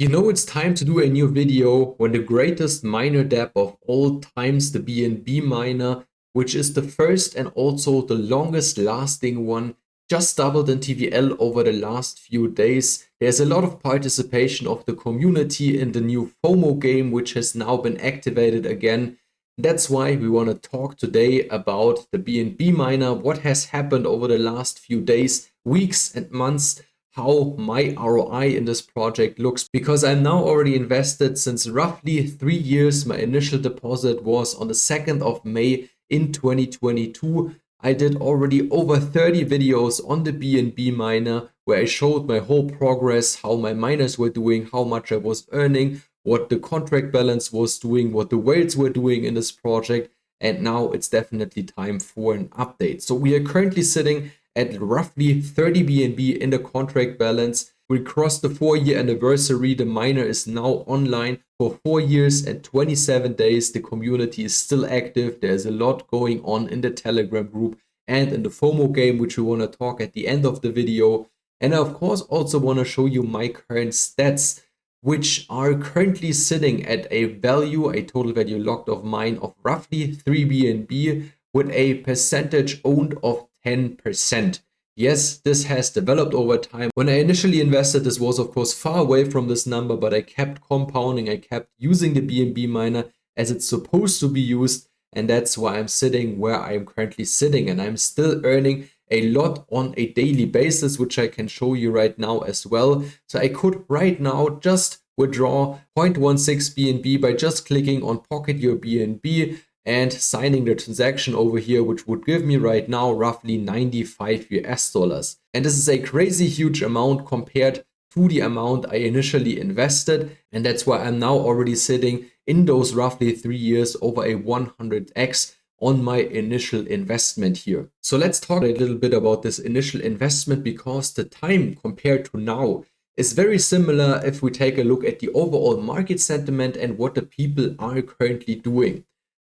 You know, it's time to do a new video when the greatest miner dApp of all times, the BNB miner, which is the first and also the longest lasting one, just doubled in TVL over the last few days. There's a lot of participation of the community in the new FOMO game, which has now been activated again. That's why we want to talk today about the BNB miner, what has happened over the last few days, weeks and months, how my ROI in this project looks, because I'm now already invested since roughly 3 years. My initial deposit was on the 2nd of May in 2022. I did already over 30 videos on the BNB miner where I showed my whole progress, how my miners were doing, how much I was earning, what the contract balance was doing, what the whales were doing in this project. And now it's definitely time for an update. So we are currently sitting at roughly 30 BNB in the contract balance. We crossed the 4-year anniversary. The miner is now online for 4 years and 27 days. The community is still active. There's a lot going on in the Telegram group and in the FOMO game, which we want to talk at the end of the video. And I, of course, also want to show you my current stats, which are currently sitting at a value, a total value locked of mine of roughly 3 BNB with a percentage owned of 10%. Yes, this has developed over time. When I initially invested, this was of course far away from this number, but I kept compounding. I kept using the BNB miner as it's supposed to be used. And that's why I'm sitting where I'm currently sitting. And I'm still earning a lot on a daily basis, which I can show you right now as well. So I could right now just withdraw 0.16 BNB by just clicking on Pocket Your BNB and signing the transaction over here, which would give me right now roughly 95 US dollars. And this is a crazy huge amount compared to the amount I initially invested. And that's why I'm now already sitting in those roughly 3 years over a 100x on my initial investment here. So let's talk a little bit about this initial investment, because the time compared to now is very similar if we take a look at the overall market sentiment and what the people are currently doing.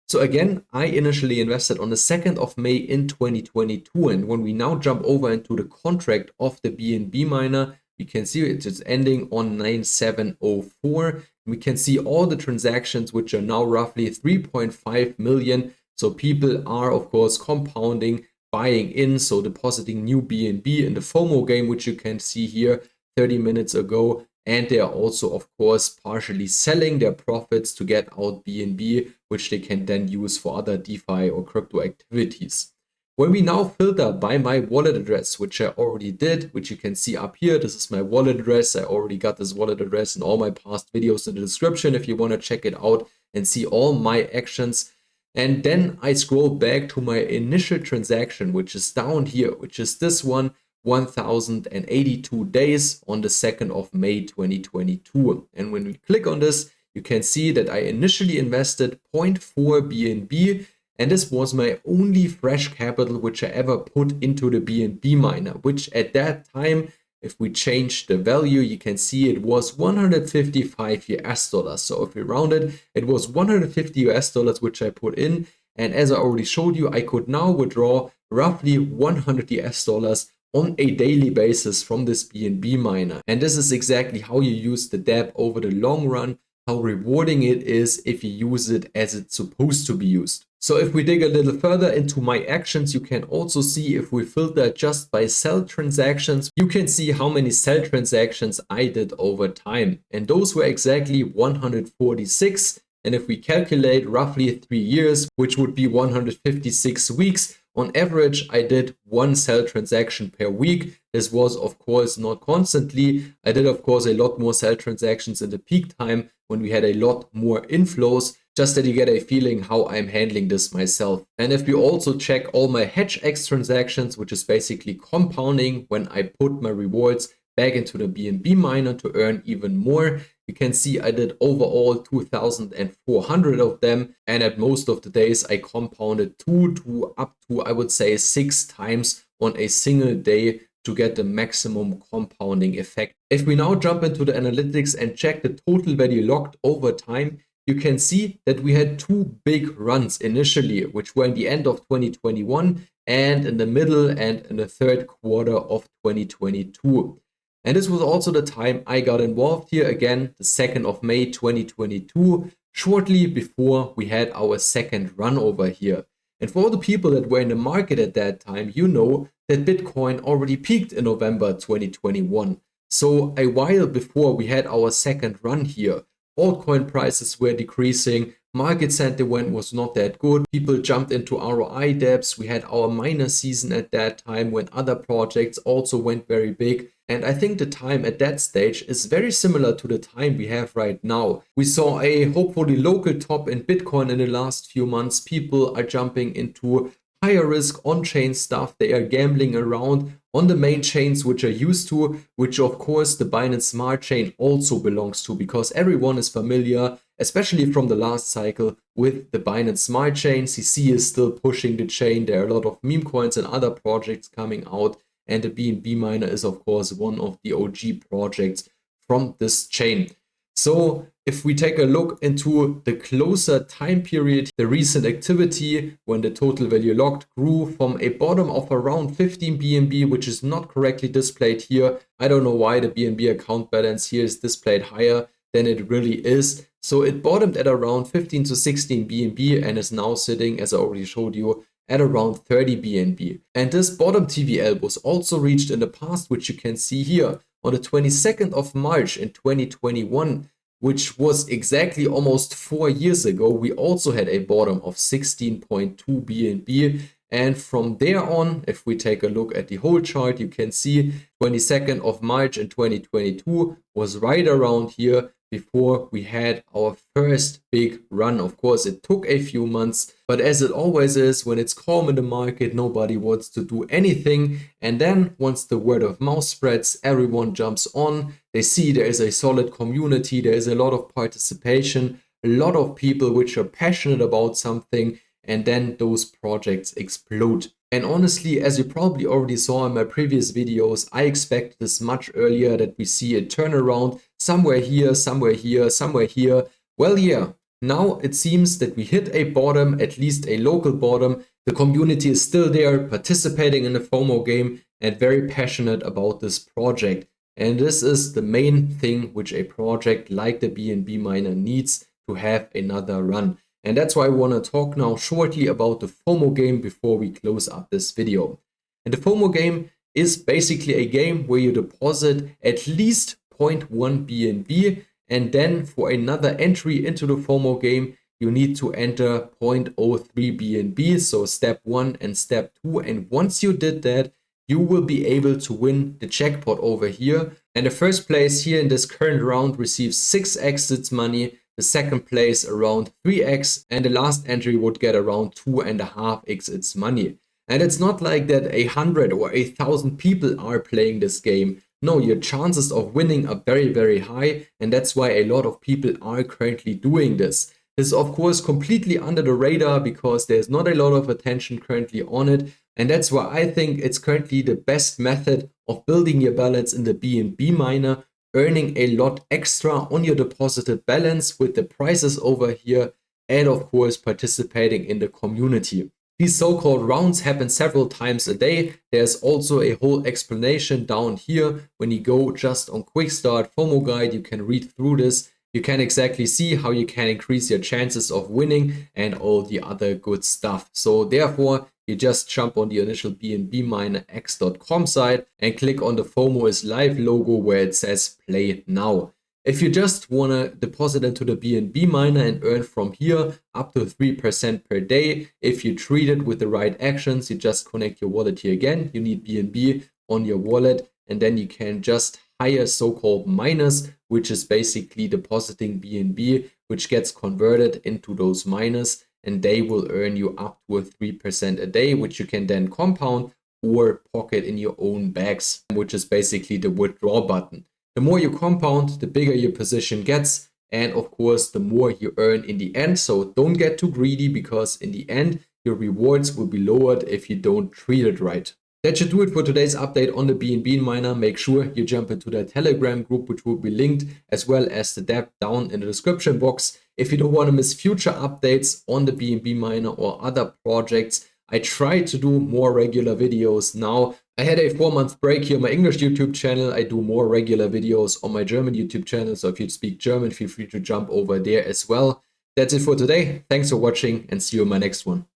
So again, I initially invested on the 2nd of May in 2022. And when we now jump over into the contract of the BNB miner, you can see it's ending on 9704. We can see all the transactions, which are now roughly 3.5 million. So people are, of course, compounding, buying in, so depositing new BNB in the FOMO game, which you can see here 30 minutes ago. And they are also, of course, partially selling their profits to get out BNB, which they can then use for other DeFi or crypto activities. When we now filter by my wallet address, which I already did, which you can see up here, this is my wallet address. I already got this wallet address in all my past videos in the description if you want to check it out and see all my actions. And then I scroll back to my initial transaction, which is down here, which is this one. 1082 days on the 2nd of May 2022. And when we click on this, you can see that I initially invested 0.4 BNB, and this was my only fresh capital which I ever put into the BNB miner, which at that time, if we change the value, you can see it was 155 US dollars. So if we round it, it was 150 US dollars which I put in. And as I already showed you, I could now withdraw roughly 100 US dollars on a daily basis from this BNB miner. And this is exactly how you use the dApp over the long run, how rewarding it is if you use it as it's supposed to be used. So if we dig a little further into my actions, you can also see if we filter just by sell transactions, you can see how many sell transactions I did over time. And those were exactly 146. And if we calculate roughly 3 years, which would be 156 weeks, on average, I did 1 sell transaction per week. This was, of course, not constantly. I did, of course, a lot more sell transactions in the peak time when we had a lot more inflows, just that you get a feeling how I'm handling this myself. And if we also check all my HedgeX transactions, which is basically compounding when I put my rewards back into the BNB miner to earn even more, you can see I did overall 2,400 of them, and at most of the days I compounded 2 to up to, I would say, 6 times on a single day to get the maximum compounding effect. If we now jump into the analytics and check the total value locked over time, you can see that we had 2 big runs initially, which were in the end of 2021 and in the middle and in the 3rd quarter of 2022. And this was also the time I got involved here, again, the 2nd of May 2022, shortly before we had our second run over here. And for all the people that were in the market at that time, you know that Bitcoin already peaked in November 2021. So a while before we had our second run here, altcoin prices were decreasing, market sentiment was not that good, people jumped into ROI debts, we had our miner season at that time when other projects also went very big. And I think the time at that stage is very similar to the time we have right now. We saw a hopefully local top in Bitcoin in the last few months. People are jumping into higher risk on-chain stuff. They are gambling around on the main chains which are used to, which of course the Binance Smart Chain also belongs to, because everyone is familiar, especially from the last cycle, with the Binance Smart Chain. CC is still pushing the chain. There are a lot of meme coins and other projects coming out. And the bnbminer is, of course, one of the OG projects from this chain. So if we take a look into the closer time period, the recent activity when the total value locked grew from a bottom of around 15 BNB, which is not correctly displayed here. I don't know why the BNB account balance here is displayed higher than it really is. So it bottomed at around 15 to 16 BNB and is now sitting, as I already showed you, at around 30 BNB. And this bottom TVL was also reached in the past, which you can see here on the 22nd of March in 2021, which was exactly almost 4 years ago. We also had a bottom of 16.2 BNB. And from there on, if we take a look at the whole chart, you can see 22nd of March in 2022 was right around here before we had our first big run. Of course, it took a few months, but as it always is, when it's calm in the market, nobody wants to do anything. And then once the word of mouth spreads, everyone jumps on. They see there is a solid community, there is a lot of participation, a lot of people which are passionate about something, and then those projects explode. And honestly, as you probably already saw in my previous videos, I expected this much earlier, that we see a turnaround somewhere here, somewhere here, somewhere here. Well, yeah, now it seems that we hit a bottom, at least a local bottom. The community is still there, participating in the FOMO game and very passionate about this project. And this is the main thing which a project like the bnbminer needs to have another run. And that's why I want to talk now shortly about the FOMO game before we close up this video. And the FOMO game is basically a game where you deposit at least 0.1 BNB, and then for another entry into the FOMO game, you need to enter 0.03 BNB, so step 1 and step 2. And once you did that, you will be able to win the jackpot over here. And the first place here in this current round receives 6x its money, the second place around 3x, and the last entry would get around 2.5x its money. And it's not like that 100 or 1,000 people are playing this game. No, your chances of winning are very, very high, and that's why a lot of people are currently doing this. This is of course completely under the radar because there's not a lot of attention currently on it, and that's why I think it's currently the best method of building your balance in the bnbminer, earning a lot extra on your deposited balance with the prices over here, and of course participating in the community. These so-called rounds happen several times a day. There's also a whole explanation down here. When you go just on Quick Start FOMO Guide, you can read through this. You can exactly see how you can increase your chances of winning and all the other good stuff. So therefore, you just jump on the initial bnbminerx.com site and click on the FOMO is live logo where it says play now. If you just want to deposit into the bnbminer and earn from here up to 3% per day, if you treat it with the right actions, you just connect your wallet here again. You need BNB on your wallet, and then you can just hire so-called miners, which is basically depositing BNB, which gets converted into those miners, and they will earn you up to a 3% a day, which you can then compound or pocket in your own bags, which is basically the withdraw button. The more you compound, the bigger your position gets, and of course, the more you earn in the end. So don't get too greedy, because in the end, your rewards will be lowered if you don't treat it right. That should do it for today's update on the bnbminer. Make sure you jump into the Telegram group, which will be linked, as well as the dApp down in the description box. If you don't want to miss future updates on the bnbminer or other projects, I try to do more regular videos now. I had a 4-month break here on my English YouTube channel. I do more regular videos on my German YouTube channel. So if you speak German, feel free to jump over there as well. That's it for today. Thanks for watching and see you in my next one.